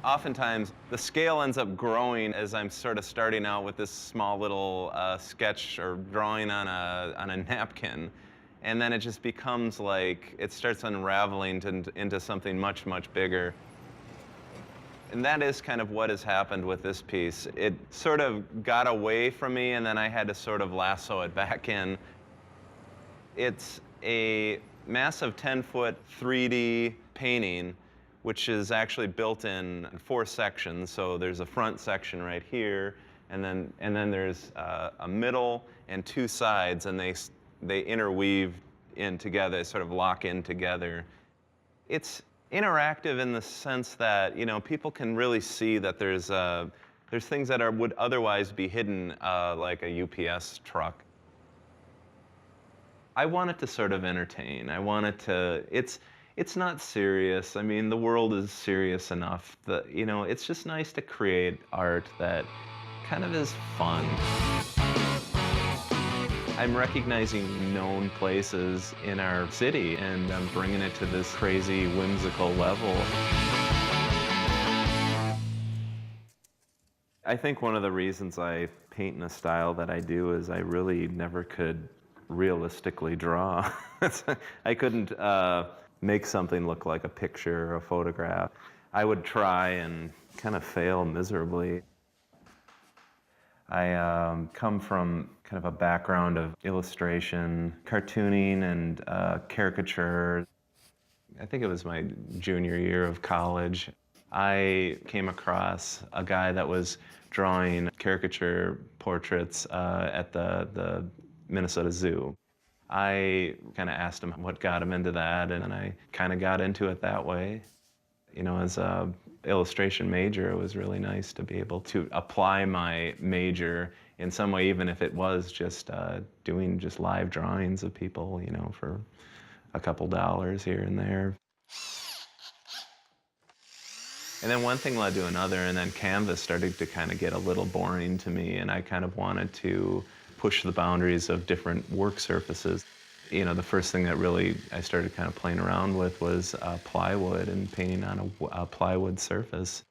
Oftentimes, the scale ends up growing as I'm sort of starting out with this small little sketch or drawing on a napkin. And then it just becomes like, it starts unraveling into something much, much bigger. And that is kind of what has happened with this piece. It sort of got away from me, and then I had to sort of lasso it back in. It's a massive 10-foot 3D painting, which is actually built in 4 sections. So there's a front section right here, and then there's a middle and 2 sides, and they interweave in together, they sort of lock in together. It's interactive in the sense that, you know, people can really see that there's things that would otherwise be hidden, like a UPS truck. I want it to sort of entertain. I want it to, it's not serious. I mean, the world is serious enough that, you know, it's just nice to create art that kind of is fun. I'm recognizing known places in our city, and I'm bringing it to this crazy, whimsical level. I think one of the reasons I paint in a style that I do is I really never could realistically draw. I couldn't make something look like a picture or a photograph. I would try and kind of fail miserably. I come from kind of a background of illustration, cartooning, and caricature. I think it was my junior year of college. I came across a guy that was drawing caricature portraits at the Minnesota Zoo. I kind of asked him what got him into that, and then I kind of got into it that way. You know, as a illustration major, it was really nice to be able to apply my major in some way, even if it was just doing just live drawings of people, you know, for a couple dollars here and there. And then one thing led to another, and then canvas started to kind of get a little boring to me, and I kind of wanted to push the boundaries of different work surfaces. You know, the first thing that really I started kind of playing around with was plywood and painting on a plywood surface.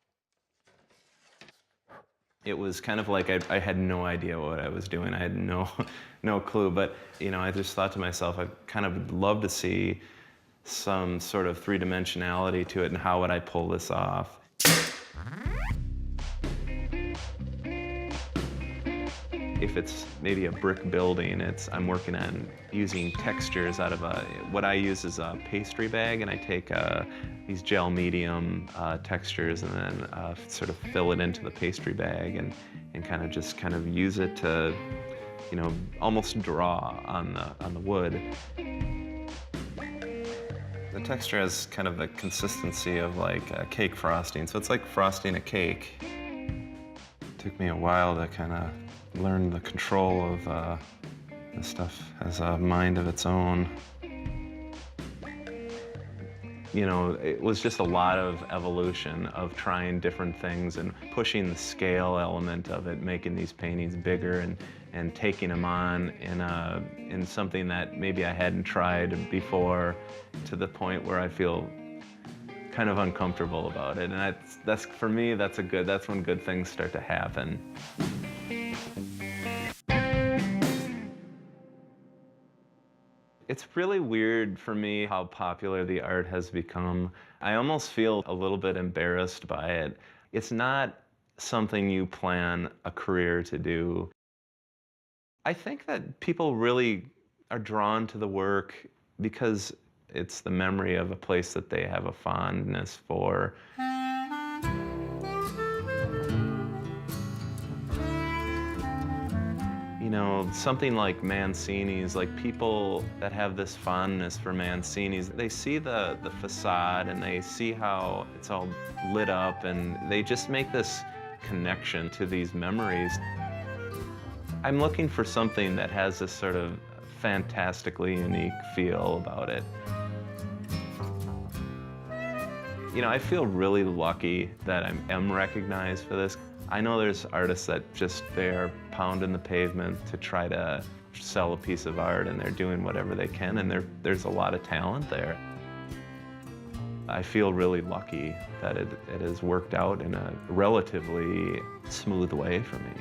It was kind of like I had no idea what I was doing. I had no clue, but, you know, I just thought to myself, I kind of love to see some sort of three-dimensionality to it, and how would I pull this off? If it's maybe a brick building, I'm working on using textures out of what I use is a pastry bag, and I take these gel medium textures and then sort of fill it into the pastry bag and kind of use it to, you know, almost draw on the wood. The texture has kind of the consistency of like a cake frosting, so it's like frosting a cake. It took me a while to kind of learn the control of this stuff has a mind of its own. You know, it was just a lot of evolution of trying different things and pushing the scale element of it, making these paintings bigger and taking them on in something that maybe I hadn't tried before, to the point where I feel kind of uncomfortable about it. And that's for me, that's when good things start to happen. It's really weird for me how popular the art has become. I almost feel a little bit embarrassed by it. It's not something you plan a career to do. I think that people really are drawn to the work because it's the memory of a place that they have a fondness for. You know, something like Mancini's, like people that have this fondness for Mancini's, they see the facade and they see how it's all lit up, and they just make this connection to these memories. I'm looking for something that has this sort of fantastically unique feel about it. You know, I feel really lucky that I am recognized for this. I know there's artists that they're pounding the pavement to try to sell a piece of art, and they're doing whatever they can, and there's a lot of talent there. I feel really lucky that it has worked out in a relatively smooth way for me.